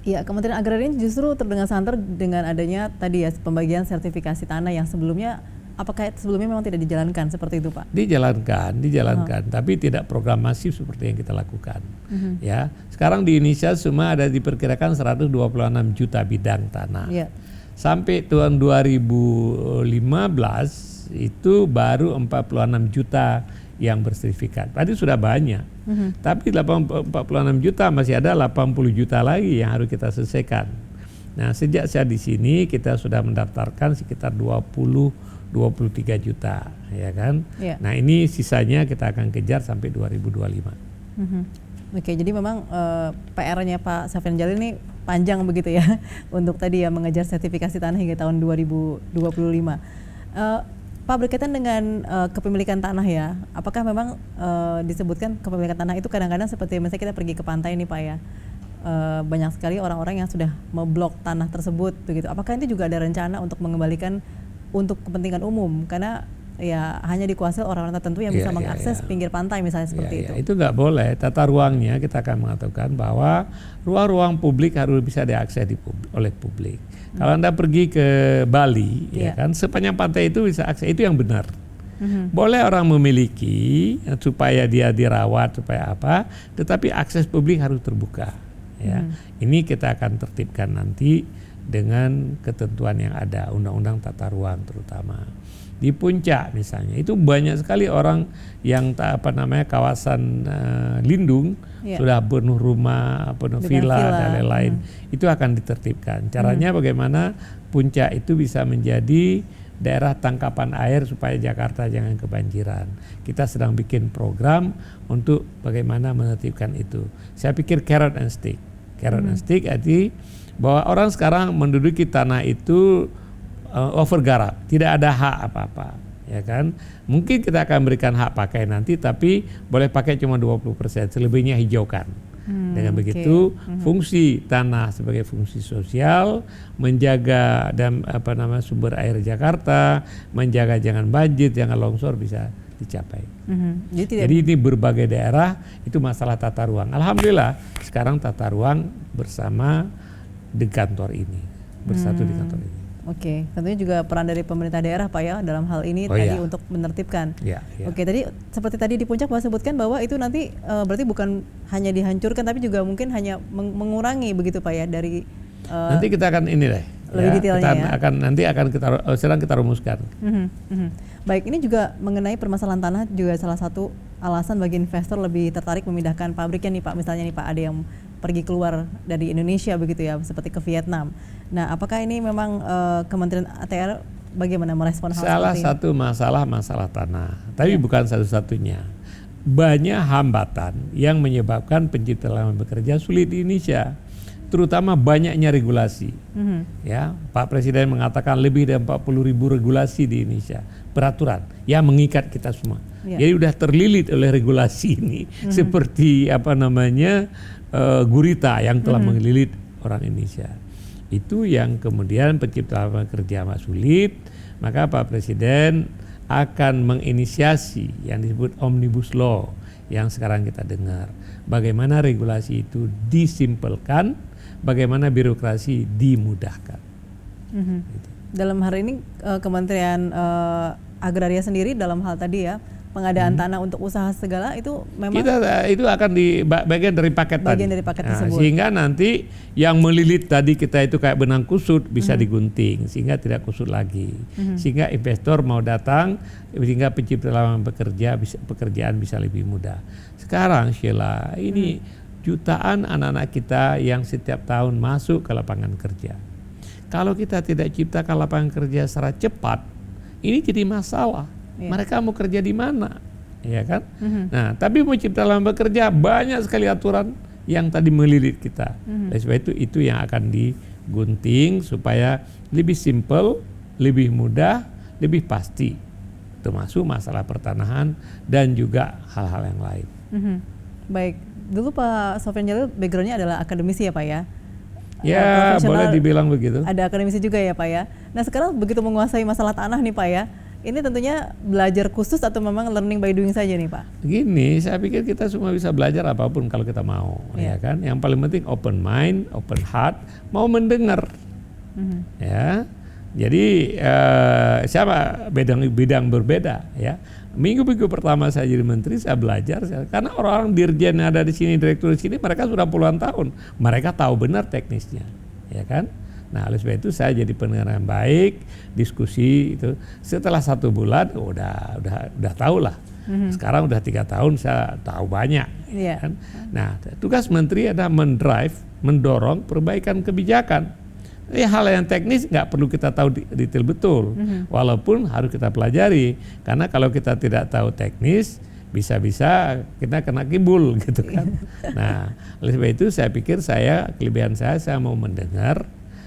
Ya, Kementerian Agraria ini justru terdengar santer dengan adanya tadi ya pembagian sertifikasi tanah yang sebelumnya, apakah sebelumnya memang tidak dijalankan seperti itu, Pak? Dijalankan, tapi tidak program masif seperti yang kita lakukan. Ya, sekarang di Indonesia semua ada diperkirakan 126 juta bidang tanah. Sampai tahun 2015 itu baru 46 juta yang bersertifikat. Tadi sudah banyak. Tapi 46 juta masih ada 80 juta lagi yang harus kita selesaikan. Nah, sejak saya di sini kita sudah mendaftarkan sekitar 23 juta, ya kan? Nah, ini sisanya kita akan kejar sampai 2025. Oke, jadi memang PR-nya Pak Safrian Djalil ini panjang begitu ya untuk tadi ya mengejar sertifikasi tanah hingga tahun 2025. Pak, berkaitan dengan kepemilikan tanah ya, apakah memang disebutkan kepemilikan tanah itu kadang-kadang seperti misalnya kita pergi ke pantai nih Pak ya, banyak sekali orang-orang yang sudah memblok tanah tersebut begitu. Apakah itu juga ada rencana untuk mengembalikan untuk kepentingan umum, karena ya hanya dikuasai orang-orang tertentu yang bisa mengakses pinggir pantai misalnya seperti itu. Itu nggak boleh. Tata ruangnya kita akan mengatakan bahwa ruang-ruang publik harus bisa diakses oleh publik. Kalau Anda pergi ke Bali, ya kan, sepanjang pantai itu bisa akses, itu yang benar. Boleh orang memiliki supaya dia dirawat supaya apa, tetapi akses publik harus terbuka. Ya, ini kita akan tertibkan nanti dengan ketentuan yang ada, undang-undang tata ruang terutama. Di Puncak misalnya itu banyak sekali orang yang kawasan lindung sudah penuh rumah, penuh villa dan lain-lain. Itu akan ditertibkan. Caranya bagaimana Puncak itu bisa menjadi daerah tangkapan air supaya Jakarta jangan kebanjiran. Kita sedang bikin program untuk bagaimana menertibkan itu. Saya pikir carrot and stick. Carrot and stick arti bahwa orang sekarang menduduki tanah itu overgarap, tidak ada hak apa-apa, ya kan? Mungkin kita akan berikan hak pakai nanti, tapi boleh pakai cuma 20%, selebihnya hijaukan. Dengan begitu, fungsi tanah sebagai fungsi sosial, menjaga dan sumber air Jakarta, menjaga jangan banjir, jangan longsor bisa dicapai. Jadi ini berbagai daerah itu masalah tata ruang. Alhamdulillah sekarang tata ruang bersama di kantor ini, bersatu di kantor ini. Oke, tentunya juga peran dari pemerintah daerah Pak ya dalam hal ini untuk menertibkan. Oke, tadi seperti tadi di Puncak Pak sebutkan bahwa itu nanti berarti bukan hanya dihancurkan tapi juga mungkin hanya mengurangi begitu Pak ya dari nanti kita akan ini deh. Lebih detailnya Sedang kita rumuskan. Baik, ini juga mengenai permasalahan tanah juga salah satu alasan bagi investor lebih tertarik memindahkan pabriknya nih Pak. Misalnya nih Pak ada yang pergi keluar dari Indonesia begitu ya, seperti ke Vietnam. Nah, apakah ini memang Kementerian ATR bagaimana merespon hal salah seperti ini? Satu masalah tanah, tapi bukan satu-satunya. Banyak hambatan yang menyebabkan pencipta lapangan bekerja sulit di Indonesia, terutama banyaknya regulasi. Ya, Pak Presiden mengatakan lebih dari 40.000 regulasi di Indonesia, peraturan yang mengikat kita semua. Jadi udah terlilit oleh regulasi ini, seperti gurita yang telah mengelilit orang Indonesia. Itu yang kemudian pencipta lapangan kerja amat sulit. Maka Pak Presiden akan menginisiasi yang disebut Omnibus Law yang sekarang kita dengar. Bagaimana regulasi itu disimpelkan, bagaimana birokrasi dimudahkan. Dalam hari ini Kementerian Agraria sendiri dalam hal tadi ya, pengadaan tanah untuk usaha segala itu memang itu akan di bagian dari paket tersebut. Sehingga nanti yang melilit tadi kita itu kayak benang kusut bisa digunting sehingga tidak kusut lagi. Sehingga investor mau datang, sehingga pencipta lapangan pekerjaan bisa lebih mudah. Sekarang Sheila, ini jutaan anak-anak kita yang setiap tahun masuk ke lapangan kerja. Kalau kita tidak ciptakan lapangan kerja secara cepat, ini jadi masalah. Mereka mau kerja di mana, ya kan? Nah, tapi mau cipta lapangan kerja banyak sekali aturan yang tadi melilit kita. Oleh sebab itu yang akan digunting supaya lebih simpel, lebih mudah, lebih pasti, termasuk masalah pertanahan dan juga hal-hal yang lain. Baik, dulu Pak Safrian Djalil backgroundnya adalah akademisi ya Pak ya? Ya, boleh dibilang begitu. Ada akademisi juga ya Pak ya. Nah, sekarang begitu menguasai masalah tanah nih Pak ya, Ini tentunya belajar khusus atau memang learning by doing saja nih Pak? Gini, saya pikir kita semua bisa belajar apapun kalau kita mau, ya kan? Yang paling penting open mind, open heart, mau mendengar, ya. Jadi siapa bidang berbeda, ya. Minggu-minggu pertama saya jadi menteri, saya belajar, karena orang-orang dirjen yang ada di sini, direktur di sini, mereka sudah puluhan tahun, mereka tahu benar teknisnya, ya kan? Nah, oleh sebab itu saya jadi pendengar yang baik, diskusi itu. Setelah 1 bulan, udah tahu lah. Sekarang udah 3 tahun, saya tahu banyak. Yeah. Kan? Nah, tugas menteri adalah mendorong perbaikan kebijakan. Hal yang teknis nggak perlu kita tahu detail betul, walaupun harus kita pelajari. Karena kalau kita tidak tahu teknis, bisa-bisa kita kena kibul gitu kan. Nah, oleh sebab itu saya pikir kelebihan saya mau mendengar.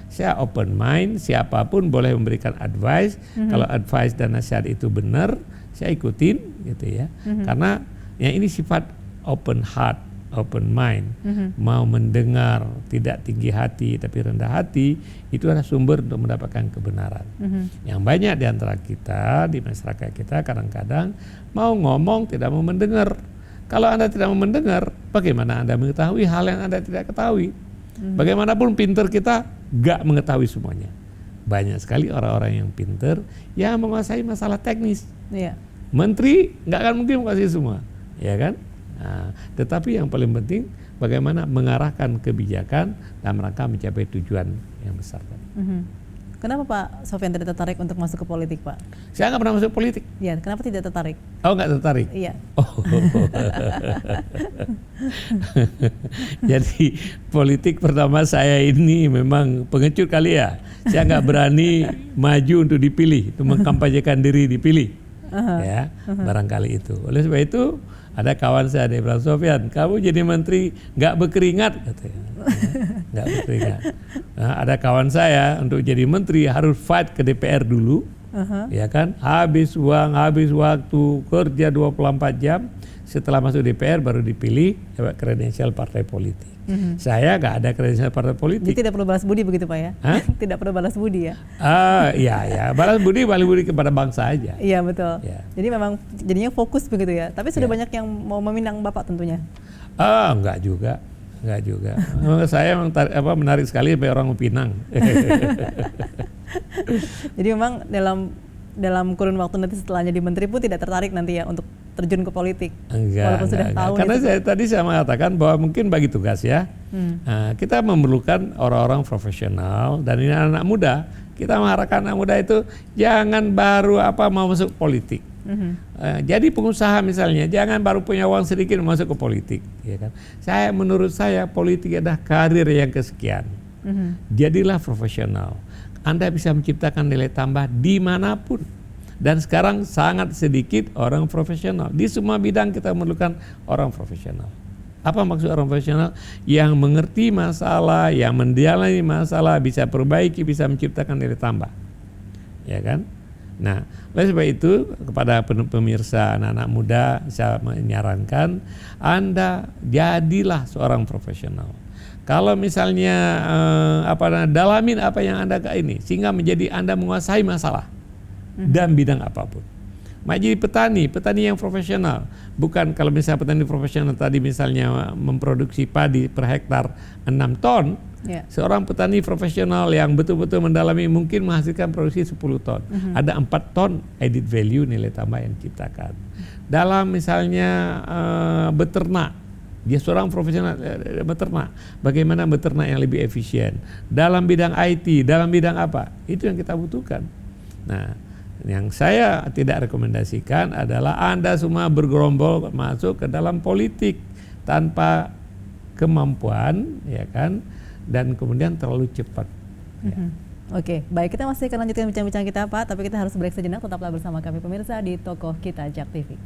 Saya open mind, siapapun boleh memberikan advice. Kalau advice dan nasihat itu benar, saya ikutin gitu ya. Karena ya ini sifat open heart, open mind. Mau mendengar, tidak tinggi hati tapi rendah hati, itu adalah sumber untuk mendapatkan kebenaran. Yang banyak di antara kita, di masyarakat kita kadang-kadang mau ngomong tidak mau mendengar. Kalau Anda tidak mau mendengar, bagaimana Anda mengetahui hal yang Anda tidak ketahui? Bagaimanapun pinter kita gak mengetahui semuanya. Banyak sekali orang-orang yang pinter yang menguasai masalah teknis. Iya. Menteri gak akan mungkin menguasai semua, ya kan? Nah, tetapi yang paling penting bagaimana mengarahkan kebijakan dalam rangka mencapai tujuan yang besar tadi. Kenapa Pak Sofyan tidak tertarik untuk masuk ke politik Pak? Saya nggak pernah masuk politik. Iya, kenapa tidak tertarik? Oh, nggak tertarik? Iya. Oh. Jadi politik pertama saya ini memang pengecut kali ya. Saya nggak berani maju untuk dipilih, untuk mengkampanyekan diri dipilih. Ya, barangkali itu. Oleh sebab itu ada kawan saya, dia bilang, Sofyan, kamu jadi menteri nggak berkeringat, katanya. Nggak berkeringat. Nah, ada kawan saya untuk jadi menteri harus fight ke DPR dulu, ya kan? Habis uang, habis waktu, kerja 24 jam. Setelah masuk DPR baru dipilih dapat kredensial partai politik. Saya nggak ada kredensial partai politik. Jadi tidak perlu balas budi begitu Pak ya? Hah? Tidak perlu balas budi ya? Iya, balas budi kepada bangsa aja. Iya betul. Ya. Jadi memang jadinya fokus begitu ya. Tapi sudah banyak yang mau meminang Bapak tentunya. Enggak juga. Memang saya menarik sekali sampai orang Pinang. Jadi memang dalam kurun waktu nanti setelahnya di menteri pun tidak tertarik nanti ya untuk terjun ke politik. Walaupun sudah tahu. Karena saya mengatakan bahwa mungkin bagi tugas ya, kita memerlukan orang-orang profesional dan ini anak muda. Kita mengharapkan anak muda itu jangan baru mau masuk politik. Jadi pengusaha misalnya jangan baru punya uang sedikit masuk ke politik. Ya kan? Menurut saya politik adalah karir yang kesekian. Jadilah profesional. Anda bisa menciptakan nilai tambah dimanapun. Dan sekarang sangat sedikit orang profesional. Di semua bidang kita memerlukan orang profesional. Apa maksud orang profesional? Yang mengerti masalah, yang menjalani masalah, bisa perbaiki, bisa menciptakan nilai tambah. Ya kan? Nah, oleh sebab itu kepada pemirsa anak-anak muda saya menyarankan Anda jadilah seorang profesional. Kalau misalnya dalamin apa yang Anda ini sehingga menjadi Anda menguasai masalah dan bidang apapun. Jadi petani yang profesional. Bukan kalau misalnya petani profesional tadi misalnya memproduksi padi per hektar 6 ton, seorang petani profesional yang betul-betul mendalami mungkin menghasilkan produksi 10 ton. Ada 4 ton added value nilai tambah yang diciptakan. Dalam misalnya beternak, dia seorang profesional beternak. Bagaimana beternak yang lebih efisien? Dalam bidang IT, dalam bidang apa? Itu yang kita butuhkan. Nah, yang saya tidak rekomendasikan adalah Anda semua bergerombol masuk ke dalam politik tanpa kemampuan, ya kan? Dan kemudian terlalu cepat. Ya. Oke, baik, kita masih akan lanjutkan bincang-bincang kita Pak, tapi kita harus break sejenak. Tetaplah bersama kami pemirsa di Tokoh Kita Jak TV.